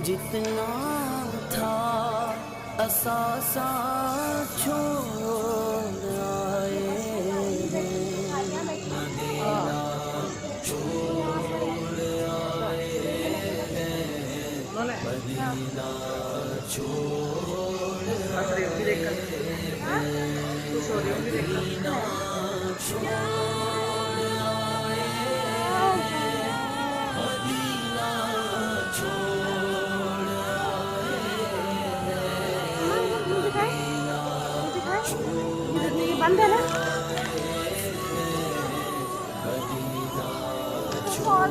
जितना था असासा छोड़ आए हैं, मदीना छोड़ आए हैं, मदीना छोड़ आए हैं, मदीना छोड़ आए हैं, मदीना छोड़ आए हैं, मदीना बंद है ना? मदीना छोड़